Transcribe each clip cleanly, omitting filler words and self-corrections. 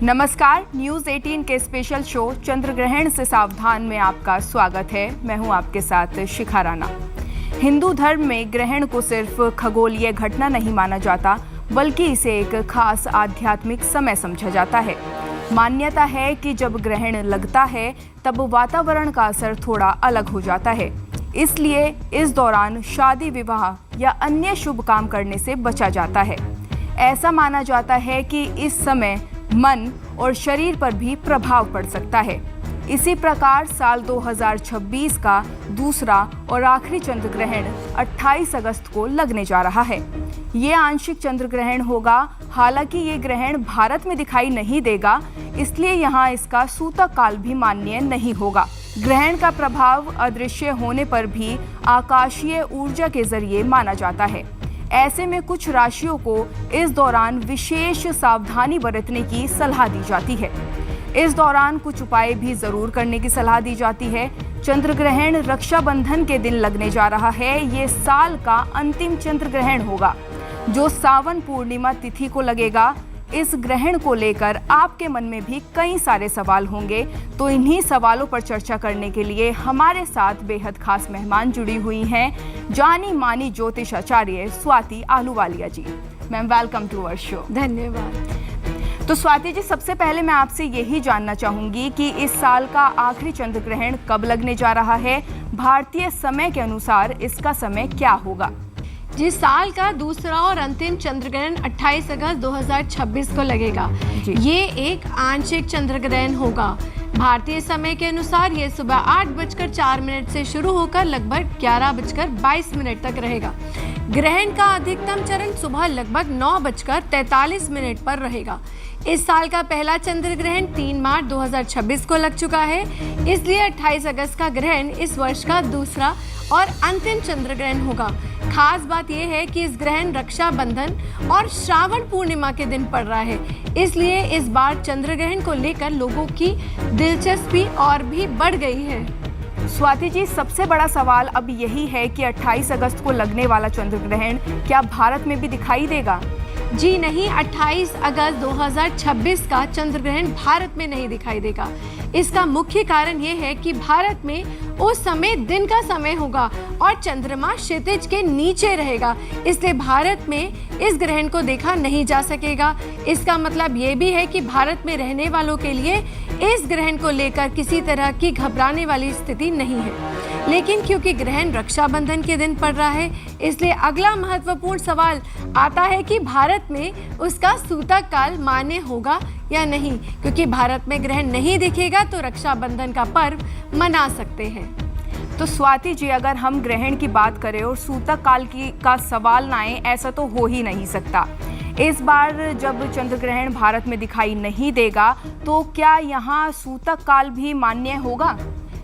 नमस्कार, न्यूज़ 18 के special show चंद्र ग्रहण से सावधान में आपका स्वागत है। मैं हूं आपके साथ शिखा राणा। हिंदू धर्म में ग्रहण को सिर्फ खगोलीय घटना नहीं माना जाता, बल्कि इसे एक खास आध्यात्मिक समय समझा जाता है। मान्यता है कि जब ग्रहण लगता है तब वातावरण का असर थोड़ा अलग हो जाता है, इसलिए इस दौरान शादी विवाह या अन्य शुभ काम करने से बचा जाता है। ऐसा माना जाता है कि इस समय मन और शरीर पर भी प्रभाव पड़ सकता है। इसी प्रकार साल 2026 का दूसरा और आखिरी चंद्र ग्रहण 28 अगस्त को लगने जा रहा है। ये आंशिक चंद्र ग्रहण होगा। हालांकि ये ग्रहण भारत में दिखाई नहीं देगा, इसलिए यहाँ इसका सूतक काल भी मान्य नहीं होगा। ग्रहण का प्रभाव अदृश्य होने पर भी आकाशीय ऊर्जा के जरिए माना जाता है। ऐसे में कुछ राशियों को इस दौरान विशेष सावधानी बरतने की सलाह दी जाती है। इस दौरान कुछ उपाय भी जरूर करने की सलाह दी जाती है। चंद्र ग्रहण रक्षाबंधन के दिन लगने जा रहा है। ये साल का अंतिम चंद्र ग्रहण होगा, जो सावन पूर्णिमा तिथि को लगेगा। इस ग्रहण को लेकर आपके मन में भी कई सारे सवाल होंगे, तो इन्हीं सवालों पर चर्चा करने के लिए हमारे साथ बेहद खास मेहमान जुड़ी हुई हैं, जानी मानी ज्योतिष आचार्य Swati Ahluwalia ji. Ma'am, welcome to our show. धन्यवाद। तो स्वाति जी, सबसे पहले मैं आपसे यही जानना चाहूंगी कि इस साल का आखिरी चंद्र ग्रहण कब लगने जा रहा है? भारतीय समय के अनुसार इसका समय क्या होगा? जिस साल का दूसरा और अंतिम चंद्र ग्रहण 28 अगस्त 2026 को लगेगा। ये एक आंशिक चंद्र ग्रहण होगा। भारतीय समय के अनुसार ये सुबह 8:04 से शुरू होकर लगभग 11:22 तक रहेगा। ग्रहण का अधिकतम चरण सुबह लगभग 9:43 पर रहेगा। इस साल का पहला चंद्र ग्रहण 3 मार्च 2026 को लग चुका है, इसलिए 28 अगस्त का ग्रहण इस वर्ष का दूसरा और अंतिम चंद्र ग्रहण होगा। खास बात यह है कि इस ग्रहण रक्षाबंधन और श्रावण पूर्णिमा के दिन पड़ रहा है, इसलिए इस बार चंद्र ग्रहण को लेकर लोगों की दिलचस्पी और भी बढ़ गई है। स्वाति जी, सबसे बड़ा सवाल अब यही है कि 28 अगस्त को लगने वाला चंद्र ग्रहण क्या भारत में भी दिखाई देगा? जी नहीं, 28 अगस्त 2026 का चंद्र ग्रहण भारत में नहीं दिखाई देगा। इसका मुख्य कारण ये है कि भारत में उस समय दिन का समय होगा और चंद्रमा क्षितिज के नीचे रहेगा, इसलिए भारत में इस ग्रहण को देखा नहीं जा सकेगा। इसका मतलब ये भी है कि भारत में रहने वालों के लिए इस ग्रहण को लेकर किसी तरह की घबराने वाली स्थिति नहीं है। लेकिन क्योंकि ग्रहण रक्षाबंधन के दिन पड़ रहा है, इसलिए अगला महत्वपूर्ण सवाल आता है कि भारत में उसका सूतक काल मान्य होगा या नहीं। क्योंकि भारत में ग्रहण नहीं दिखेगा तो रक्षाबंधन का पर्व मना सकते हैं। तो स्वाति जी, अगर हम ग्रहण की बात करें और सूतक काल का सवाल ना आए, ऐसा तो हो ही नहीं सकता। इस बार जब चंद्र ग्रहण भारत में दिखाई नहीं देगा, तो क्या यहाँ सूतक काल भी मान्य होगा?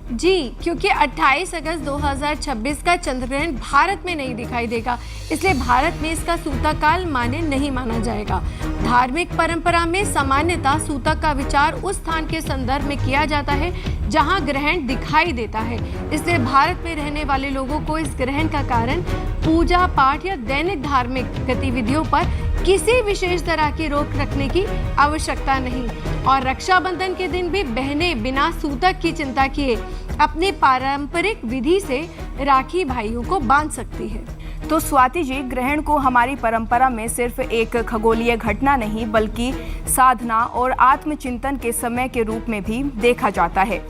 जी, क्योंकि 28 अगस्त 2026 का चंद्र ग्रहण भारत में नहीं दिखाई देगा, इसलिए भारत में इसका सूतक काल मान्य नहीं माना जाएगा। धार्मिक परंपरा में सामान्यतः सूतक का विचार उस स्थान के संदर्भ में किया जाता है जहां ग्रहण दिखाई देता है, इसलिए भारत में रहने वाले लोगों को इस ग्रहण का कारण पूजा पाठ या दैनिक धार्मिक गतिविधियों पर किसी विशेष तरह की रोक रखने की आवश्यकता नहीं। और रक्षाबंधन के दिन भी बहनें बिना सूतक की चिंता किए अपनी पारंपरिक विधि से राखी भाइयों को बांध सकती है। तो स्वाति जी, ग्रहण को हमारी परंपरा में सिर्फ एक खगोलीय घटना नहीं, बल्कि साधना और आत्मचिंतन के समय के रूप में भी देखा जाता है।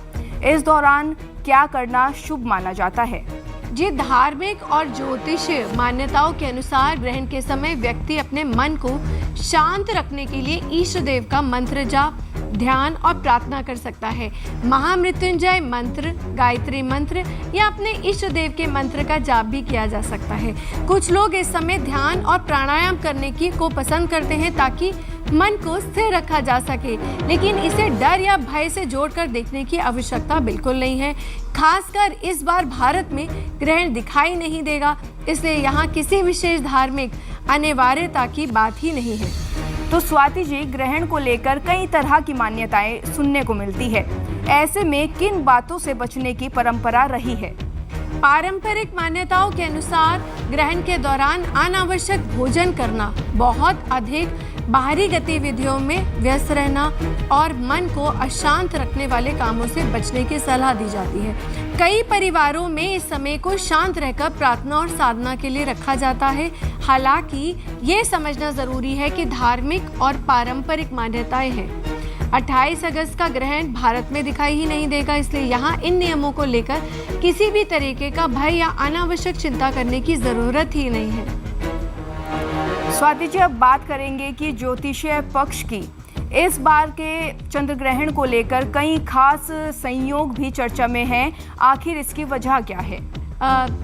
इस दौरान क्या करना शुभ माना जाता है? जी, धार्मिक और ज्योतिषीय मान्यताओं के अनुसार ग्रहण के समय व्यक्ति अपने मन को शांत रखने के लिए ईष्ट देव का मंत्र जाप, ध्यान और प्रार्थना कर सकता है। महामृत्युंजय मंत्र, गायत्री मंत्र या अपने इष्ट देव के मंत्र का जाप भी किया जा सकता है। कुछ लोग इस समय ध्यान और प्राणायाम करने को पसंद करते हैं ताकि मन को स्थिर रखा जा सके, लेकिन इसे डर या भय से जोड़कर देखने की आवश्यकता बिल्कुल नहीं है। खासकर इस बार भारत में ग्रहण दिखाई नहीं देगा, इसलिए यहाँ किसी विशेष धार्मिक अनिवार्यता की बात ही नहीं है। तो स्वाति जी, ग्रहण को लेकर कई तरह की मान्यताएं सुनने को मिलती है। ऐसे में किन बातों से बचने की परंपरा रही है? पारंपरिक मान्यताओं के अनुसार ग्रहण के दौरान अनावश्यक भोजन करना बहुत अधिक बाहरी गतिविधियों में व्यस्त रहना और मन को अशांत रखने वाले कामों से बचने की सलाह दी जाती है। कई परिवारों में इस समय को शांत रहकर प्रार्थना और साधना के लिए रखा जाता है। हालांकि ये समझना जरूरी है कि धार्मिक और पारंपरिक मान्यताएं हैं। 28 अगस्त का ग्रहण भारत में दिखाई ही नहीं देगा, इसलिए यहाँ इन नियमों को लेकर किसी भी तरीके का भय या अनावश्यक चिंता करने की जरूरत ही नहीं है। स्वाति जी, अब बात करेंगे कि ज्योतिषीय पक्ष की इस बार के चंद्र ग्रहण को लेकर कई खास संयोग भी चर्चा में हैं। आखिर इसकी वजह क्या है?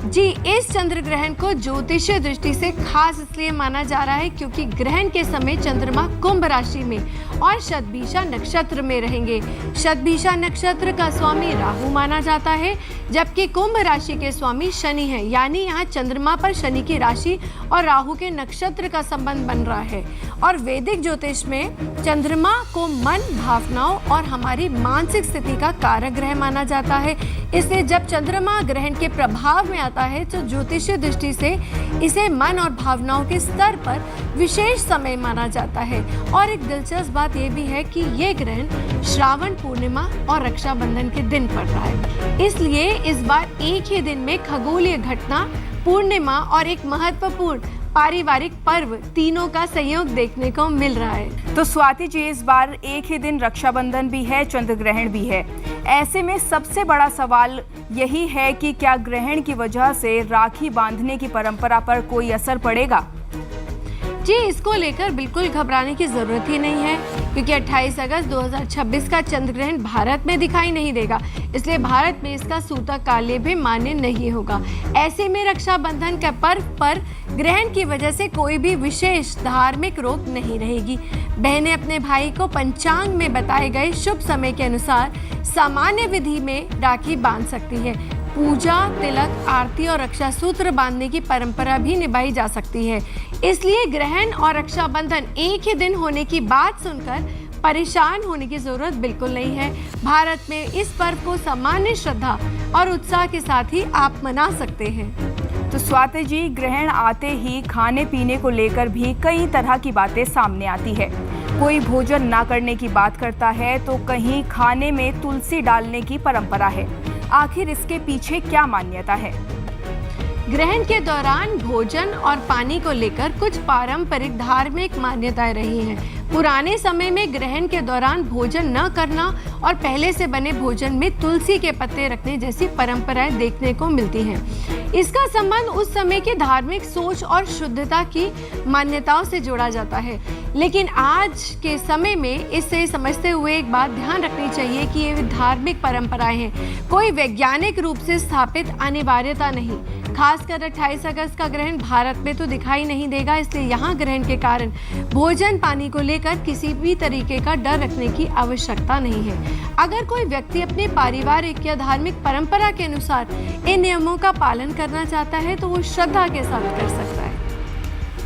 जी, इस चंद्र ग्रहण को ज्योतिषीय दृष्टि से खास इसलिए माना जा रहा है क्योंकि ग्रहण के समय चंद्रमा कुंभ राशि में और शतभिषा नक्षत्र में रहेंगे। शतभिषा नक्षत्र का स्वामी राहु माना जाता है, जबकि कुंभ राशि के स्वामी शनि हैं। यानी यहाँ चंद्रमा पर शनि की राशि और राहु के नक्षत्र का संबंध बन रहा है। और वैदिक ज्योतिष में चंद्रमा को मन, भावनाओं और हमारी मानसिक स्थिति का कारक ग्रह माना जाता है। इसलिए जब चंद्रमा ग्रहण के प्रभाव में आता है तो ज्योतिषीय दृष्टि से इसे मन और भावनाओं के स्तर पर विशेष समय माना जाता है। और एक दिलचस्प बात यह भी है कि ये ग्रहण श्रावण पूर्णिमा और रक्षाबंधन के दिन पड़ रहा है, इसलिए इस बार एक ही दिन में खगोलीय घटना, पूर्णिमा और एक महत्वपूर्ण पारिवारिक पर्व तीनों का संयोग देखने को मिल रहा है। तो स्वाति जी, इस बार एक ही दिन रक्षाबंधन भी है, चंद्र ग्रहण भी है। ऐसे में सबसे बड़ा सवाल यही है कि क्या ग्रहण की वजह से राखी बांधने की परंपरा पर कोई असर पड़ेगा? जी, इसको लेकर बिल्कुल घबराने की जरूरत ही नहीं है क्योंकि 28 अगस्त 2026 का चंद्र ग्रहण भारत में दिखाई नहीं देगा, इसलिए भारत में इसका सूतक काल भी मान्य नहीं होगा। ऐसे में रक्षाबंधन के पर्व पर ग्रहण की वजह से कोई भी विशेष धार्मिक रोक नहीं रहेगी। बहनें अपने भाई को पंचांग में बताए गए शुभ समय के अनुसार सामान्य विधि में राखी बांध सकती है। पूजा, तिलक, आरती और रक्षा सूत्र बांधने की परंपरा भी निभाई जा सकती है। इसलिए ग्रहण और रक्षाबंधन एक ही दिन होने की बात सुनकर परेशान होने की जरूरत बिल्कुल नहीं है। भारत में इस पर्व को सामान्य श्रद्धा और उत्साह के साथ ही आप मना सकते हैं। तो स्वाति जी, ग्रहण आते ही खाने पीने को लेकर भी कई तरह की बातें सामने आती है। कोई भोजन ना करने की बात करता है तो कहीं खाने में तुलसी डालने की परंपरा है। आखिर इसके पीछे क्या मान्यता है? ग्रहण के दौरान भोजन और पानी को लेकर कुछ पारंपरिक धार्मिक मान्यताएं रही हैं। पुराने समय में ग्रहण के दौरान भोजन न करना और पहले से बने भोजन में तुलसी के पत्ते रखने जैसी परंपराएं देखने को मिलती हैं। इसका संबंध उस समय की धार्मिक सोच और शुद्धता की मान्यताओं से जोड़ा जाता है। लेकिन आज के समय में इससे समझते हुए एक बात ध्यान रखनी चाहिए कि ये धार्मिक परंपराएं हैं, कोई वैज्ञानिक रूप से स्थापित अनिवार्यता नहीं। खासकर 28 अगस्त का ग्रहण भारत में तो दिखाई नहीं देगा, इसलिए यहाँ ग्रहण के कारण भोजन पानी को लेकर किसी भी तरीके का डर रखने की आवश्यकता नहीं है। अगर कोई व्यक्ति अपने पारिवारिक या धार्मिक परंपरा के अनुसार इन नियमों का पालन करना चाहता है तो वो श्रद्धा के साथ कर सकता है।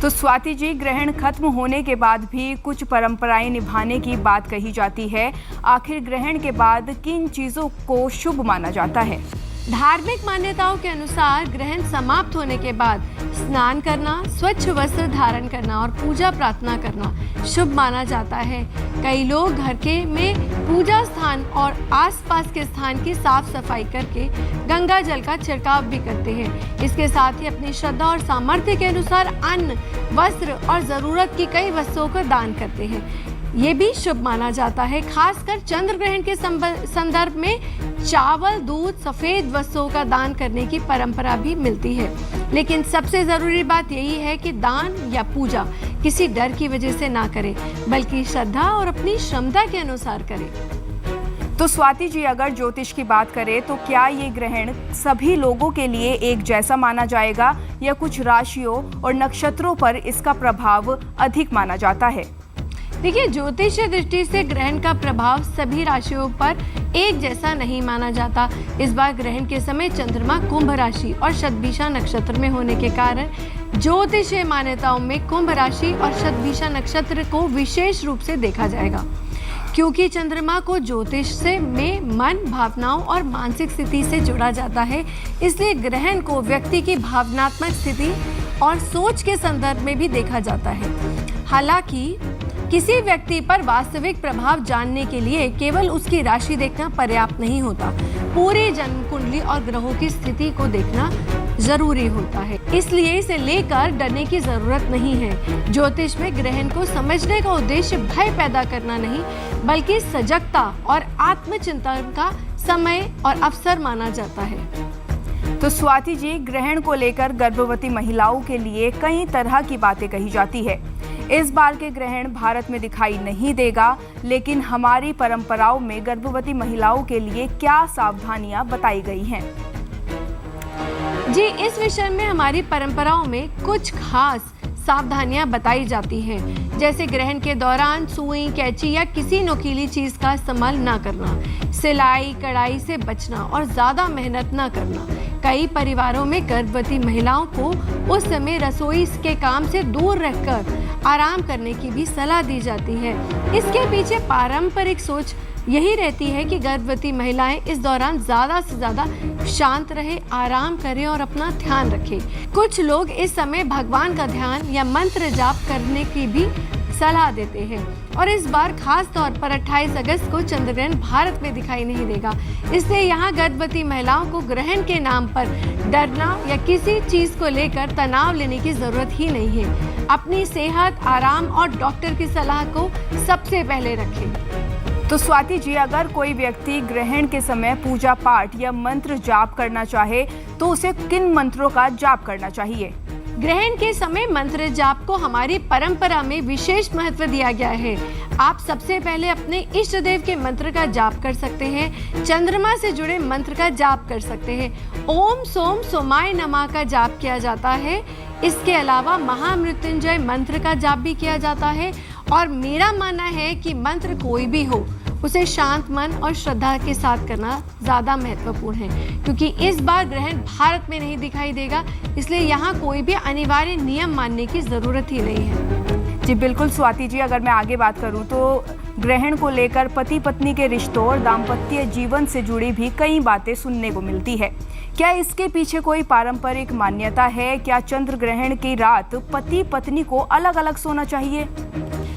तो स्वाति जी, ग्रहण खत्म होने के बाद भी कुछ परंपराएं निभाने की बात कही जाती है। आखिर ग्रहण के बाद किन चीजों को शुभ माना जाता है? धार्मिक मान्यताओं के अनुसार ग्रहण समाप्त होने के बाद स्नान करना, स्वच्छ वस्त्र धारण करना और पूजा प्रार्थना करना शुभ माना जाता है। कई लोग घर के में पूजा स्थान और आसपास के स्थान की साफ सफाई करके गंगा जल का छिड़काव भी करते हैं। इसके साथ ही अपनी श्रद्धा और सामर्थ्य के अनुसार अन्न, वस्त्र और जरूरत की कई वस्तुओं को दान करते हैं। ये भी शुभ माना जाता है। खासकर चंद्र ग्रहण के संदर्भ में चावल, दूध, सफेद वस्तुओं का दान करने की परंपरा भी मिलती है। लेकिन सबसे जरूरी बात यही है कि दान या पूजा किसी डर की वजह से ना करें, बल्कि श्रद्धा और अपनी क्षमता के अनुसार करें। तो स्वाति जी, अगर ज्योतिष की बात करें तो क्या ये ग्रहण सभी लोगों के लिए एक जैसा माना जाएगा या कुछ राशियों और नक्षत्रों पर इसका प्रभाव अधिक माना जाता है? देखिए, ज्योतिषीय दृष्टि से ग्रहण का प्रभाव सभी राशियों पर एक जैसा नहीं माना जाता। इस बार ग्रहण के समय चंद्रमा कुंभ राशि और शतभिषा नक्षत्र में होने के कारण ज्योतिषीय मान्यताओं में कुंभ राशि और शतभिषा नक्षत्र को विशेष रूप से देखा जाएगा। क्योंकि चंद्रमा को ज्योतिष से में मन, भावनाओं और मानसिक स्थिति से जोड़ा जाता है, इसलिए ग्रहण को व्यक्ति की भावनात्मक स्थिति और सोच के संदर्भ में भी देखा जाता है। हालांकि किसी व्यक्ति पर वास्तविक प्रभाव जानने के लिए केवल उसकी राशि देखना पर्याप्त नहीं होता, पूरी जन्म कुंडली और ग्रहों की स्थिति को देखना जरूरी होता है। इसलिए इसे लेकर डरने की जरूरत नहीं है। ज्योतिष में ग्रहण को समझने का उद्देश्य भय पैदा करना नहीं, बल्कि सजगता और आत्मचिंतन का समय और अवसर माना जाता है। तो स्वाति जी, ग्रहण को लेकर गर्भवती महिलाओं के लिए कई तरह की बातें कही जाती है। इस बार के ग्रहण भारत में दिखाई नहीं देगा, लेकिन हमारी परंपराओं में गर्भवती महिलाओं के लिए क्या सावधानियां बताई गई हैं? जी, इस विषय में हमारी परंपराओं में कुछ खास सावधानियां बताई जाती हैं, जैसे ग्रहण के दौरान सुई, कैंची या किसी नुकीली चीज का इस्तेमाल ना करना, सिलाई कढ़ाई से बचना और ज्यादा मेहनत ना करना। कई परिवारों में गर्भवती महिलाओं को उस समय रसोई के काम से दूर रहकर आराम करने की भी सलाह दी जाती है। इसके पीछे पारंपरिक सोच यही रहती है कि गर्भवती महिलाएं इस दौरान ज्यादा से ज्यादा शांत रहे, आराम करें और अपना ध्यान रखें। कुछ लोग इस समय भगवान का ध्यान या मंत्र जाप करने की भी सलाह देते हैं। और इस बार खास तौर पर 28 अगस्त को चंद्रग्रहण भारत में दिखाई नहीं देगा, इसलिए यहाँ गर्भवती महिलाओं को ग्रहण के नाम पर डरना या किसी चीज को लेकर तनाव लेने की जरूरत ही नहीं है। अपनी सेहत, आराम और डॉक्टर की सलाह को सबसे पहले रखें। तो स्वाति जी, अगर कोई व्यक्ति ग्रहण के समय पूजा पाठ या मंत्र जाप करना चाहे तो उसे किन मंत्रों का जाप करना चाहिए? ग्रहण के समय मंत्र जाप को हमारी परंपरा में विशेष महत्व दिया गया है। आप सबसे पहले अपने इष्ट देव के मंत्र का जाप कर सकते हैं, चंद्रमा से जुड़े मंत्र का जाप कर सकते हैं। ओम सोम सोमाय नमः का जाप किया जाता है। इसके अलावा महामृत्युंजय मंत्र का जाप भी किया जाता है। और मेरा मानना है कि मंत्र कोई भी हो, उसे शांत मन और श्रद्धा के साथ करना ज़्यादा महत्वपूर्ण है, क्योंकि इस बार ग्रहण भारत में नहीं दिखाई देगा, इसलिए यहाँ कोई भी अनिवार्य नियम मानने की ज़रूरत ही नहीं है। जी बिल्कुल स्वाति जी, अगर मैं आगे बात करूँ तो ग्रहण को लेकर पति पत्नी के रिश्तों और दाम्पत्य जीवन से जुड़ी भी कई बातें सुनने को मिलती है। क्या इसके पीछे कोई पारंपरिक मान्यता है? क्या चंद्र ग्रहण की रात पति पत्नी को अलग अलग सोना चाहिए?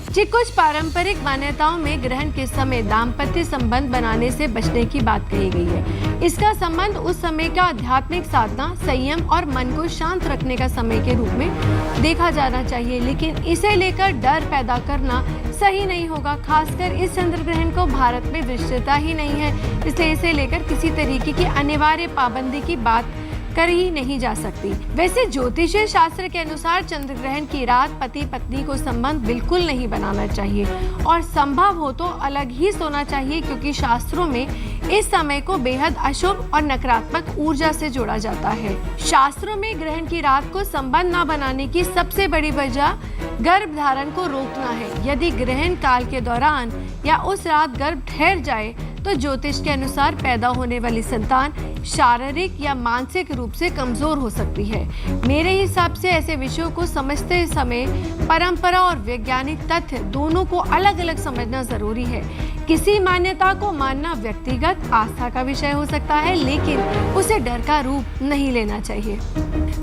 जी, कुछ पारंपरिक मान्यताओं में ग्रहण के समय दाम्पत्य संबंध बनाने से बचने की बात कही गई है। इसका संबंध उस समय का आध्यात्मिक साधना, संयम और मन को शांत रखने का समय के रूप में देखा जाना चाहिए, लेकिन इसे लेकर डर पैदा करना सही नहीं होगा। खासकर इस चंद्र ग्रहण को भारत में दृश्यता ही नहीं है, इसलिए इसे लेकर किसी तरीके की अनिवार्य पाबंदी की बात कर ही नहीं जा सकती। वैसे ज्योतिषीय शास्त्र के अनुसार चंद्र ग्रहण की रात पति पत्नी को संबंध बिल्कुल नहीं बनाना चाहिए और संभव हो तो अलग ही सोना चाहिए, क्योंकि शास्त्रों में इस समय को बेहद अशुभ और नकारात्मक ऊर्जा से जोड़ा जाता है। शास्त्रों में ग्रहण की रात को संबंध न बनाने की सबसे बड़ी वजह गर्भ धारण को रोकना है। यदि ग्रहण काल के दौरान या उस रात गर्भ ठहर जाए तो ज्योतिष के अनुसार पैदा होने वाली संतान शारीरिक या मानसिक रूप से कमजोर हो सकती है। मेरे हिसाब से ऐसे विषयों को समझते समय परंपरा और वैज्ञानिक तथ्य दोनों को अलग अलग समझना जरूरी है। किसी मान्यता को मानना व्यक्तिगत आस्था का विषय हो सकता है, लेकिन उसे डर का रूप नहीं लेना चाहिए।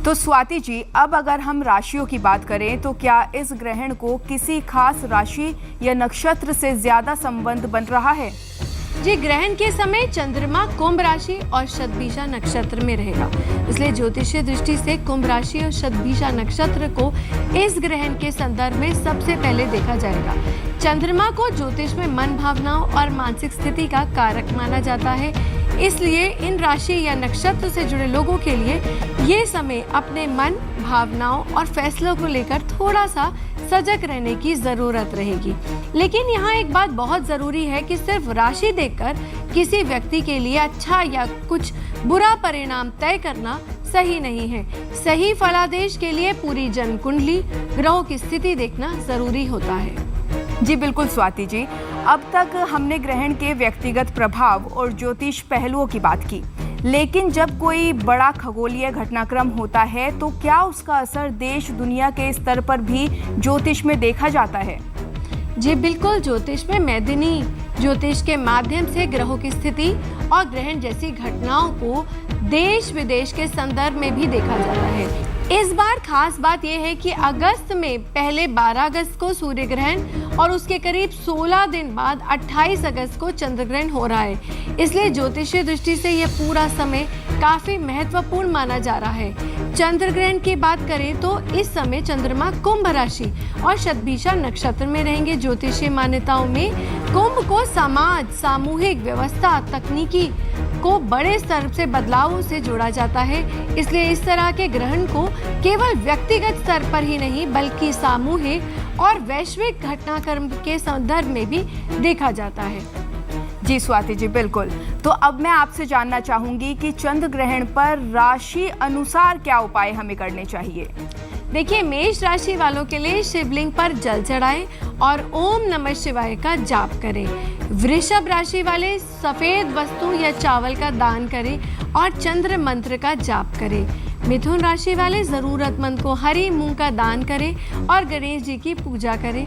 तो स्वाति जी, अब अगर हम राशियों की बात करें तो क्या इस ग्रहण को किसी खास राशि या नक्षत्र से ज्यादा संबंध बन रहा है? जी, ग्रहण के समय चंद्रमा कुंभ राशि और शतभिषा नक्षत्र में रहेगा, इसलिए ज्योतिषीय दृष्टि से कुंभ राशि और शतभिषा नक्षत्र को इस ग्रहण के संदर्भ में सबसे पहले देखा जाएगा। चंद्रमा को ज्योतिष में मन, भावनाओं और मानसिक स्थिति का कारक माना जाता है, इसलिए इन राशि या नक्षत्र से जुड़े लोगों के लिए ये समय अपने मन, भावनाओं और फैसलों को लेकर थोड़ा सा सजग रहने की जरूरत रहेगी। लेकिन यहाँ एक बात बहुत जरूरी है कि सिर्फ राशि देखकर किसी व्यक्ति के लिए अच्छा या कुछ बुरा परिणाम तय करना सही नहीं है। सही फलादेश के लिए पूरी जन्म कुंडली, ग्रहों की स्थिति देखना जरूरी होता है। जी बिल्कुल स्वाति जी, अब तक हमने ग्रहण के व्यक्तिगत प्रभाव और ज्योतिष पहलुओं की बात की, लेकिन जब कोई बड़ा खगोलीय घटनाक्रम होता है तो क्या उसका असर देश दुनिया के स्तर पर भी ज्योतिष में देखा जाता है? जी बिल्कुल, ज्योतिष में मैदानी ज्योतिष के माध्यम से ग्रहों की स्थिति और ग्रहण जैसी घटनाओं को देश विदेश के संदर्भ में भी देखा जाता है। इस बार खास बात यह है कि अगस्त में पहले 12 अगस्त को सूर्य ग्रहण और उसके करीब 16 दिन बाद 28 अगस्त को चंद्र ग्रहण हो रहा है। इसलिए ज्योतिषीय दृष्टि से यह पूरा समय काफी महत्वपूर्ण माना जा रहा है। चंद्र ग्रहण की बात करें तो इस समय चंद्रमा कुंभ राशि और शतभिषा नक्षत्र में रहेंगे। ज्योतिषीय मान्यताओं में कुंभ को समाज, सामूहिक व्यवस्था, तकनीकी को बड़े स्तर से बदलावों से जोड़ा जाता है। इसलिए इस तरह के ग्रहण को केवल व्यक्तिगत स्तर पर ही नहीं बल्कि सामूहिक और वैश्विक घटनाक्रम के संदर्भ में भी देखा जाता है। जी स्वाति जी, बिल्कुल। तो अब मैं आपसे जानना चाहूंगी कि चंद्र ग्रहण पर राशि अनुसार क्या उपाय हमें करने चाहिए। देखिए, मेष राशि वालों के लिए शिवलिंग पर जल चढ़ाएं और ओम नमः शिवाय का जाप करें। वृषभ राशि वाले सफेद वस्तु या चावल का दान करें और चंद्र मंत्र का जाप करें। मिथुन राशि वाले जरूरतमंद को हरी मूंग का दान करें और गणेश जी की पूजा करें।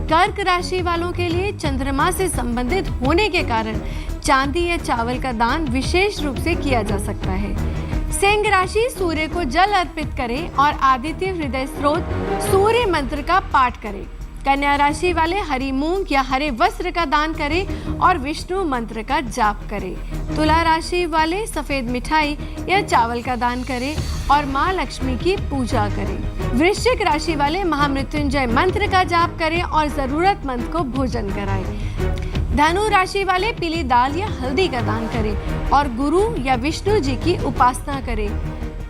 कर्क राशि वालों के लिए चंद्रमा से संबंधित होने के कारण चांदी या चावल का दान विशेष रूप से किया जा सकता है। सिंह राशि सूर्य को जल अर्पित करें और आदित्य हृदय स्रोत सूर्य मंत्र का पाठ करें। कन्या राशि वाले हरी मूंग या हरे वस्त्र का दान करें और विष्णु मंत्र का जाप करें। तुला राशि वाले सफेद मिठाई या चावल का दान करें और माँ लक्ष्मी की पूजा करें। वृश्चिक राशि वाले महामृत्युंजय मंत्र का जाप करें और जरूरतमंद को भोजन कराएं। धनु राशि वाले पीली दाल या हल्दी का दान करें और गुरु या विष्णु जी की उपासना करें।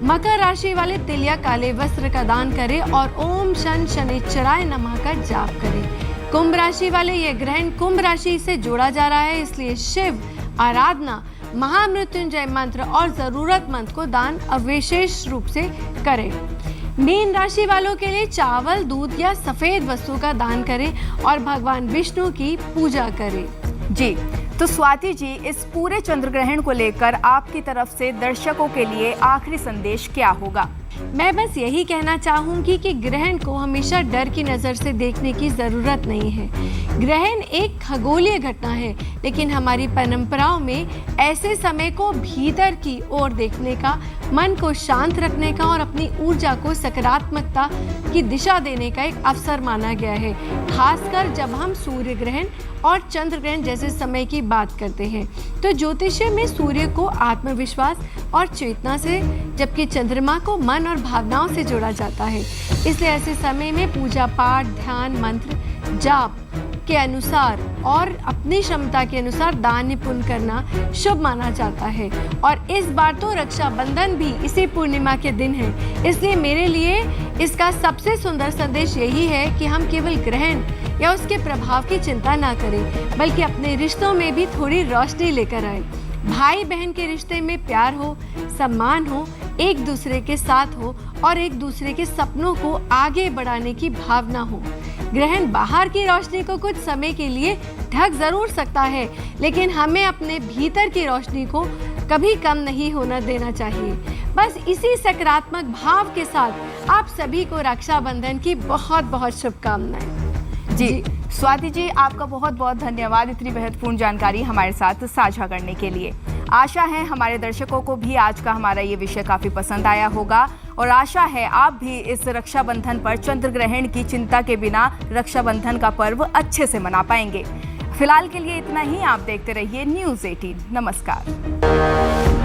मकर राशि वाले तिल या काले वस्त्र का दान करें और ओम शन शनिश्चराय नमः का जाप करें। कुंभ राशि वाले यह ग्रहण कुंभ राशि से जोड़ा जा रहा है, इसलिए शिव आराधना, महामृत्युंजय मंत्र और जरूरतमंद को दान अविशेष रूप से करें। मीन राशि वालों के लिए चावल, दूध या सफेद वस्तु का दान करें और भगवान विष्णु की पूजा करें। जी, तो स्वाति जी, इस पूरे चंद्र ग्रहण को लेकर आपकी तरफ से दर्शकों के लिए आखिरी संदेश क्या होगा? मैं बस यही कहना चाहूंगी कि ग्रहण को हमेशा डर की नज़र से देखने की ज़रूरत नहीं है। ग्रहण एक खगोलीय घटना है, लेकिन हमारी परंपराओं में ऐसे समय को भीतर की ओर देखने का, मन को शांत रखने का और अपनी ऊर्जा को सकारात्मकता की दिशा देने का एक अवसर माना गया है। खासकर जब हम सूर्य ग्रहण और चंद्र ग्रहण जैसे समय की बात करते हैं तो ज्योतिष्य में सूर्य को आत्मविश्वास और चेतना से, जबकि चंद्रमा को मन और भावनाओं से जोड़ा जाता है। इसलिए ऐसे समय में पूजा पाठ, ध्यान, मंत्र, जाप के अनुसार और अपनी क्षमता के अनुसार दान पुण्य करना शुभ माना जाता है। और इस बार तो रक्षाबंधन भी इसी पूर्णिमा के दिन है, इसलिए मेरे लिए इसका सबसे सुंदर संदेश यही है कि हम केवल ग्रहण या उसके प्रभाव की चिंता ना करें, बल्कि अपने रिश्तों में भी थोड़ी रोशनी लेकर आए। भाई बहन के रिश्ते में प्यार हो, सम्मान हो, एक दूसरे के साथ हो और एक दूसरे के सपनों को आगे बढ़ाने की भावना हो। ग्रहण बाहर की रोशनी को कुछ समय के लिए ढक जरूर सकता है, लेकिन हमें अपने भीतर की रोशनी को कभी कम नहीं होना देना चाहिए। बस इसी सकारात्मक भाव के साथ आप सभी को रक्षाबंधन की बहुत बहुत शुभकामनाएं। जी स्वाति जी, आपका बहुत बहुत धन्यवाद इतनी महत्वपूर्ण जानकारी हमारे साथ साझा करने के लिए। आशा है हमारे दर्शकों को भी आज का हमारा ये विषय काफ़ी पसंद आया होगा और आशा है आप भी इस रक्षाबंधन पर चंद्र ग्रहण की चिंता के बिना रक्षाबंधन का पर्व अच्छे से मना पाएंगे। फिलहाल के लिए इतना ही। आप देखते रहिए न्यूज़ 18। नमस्कार।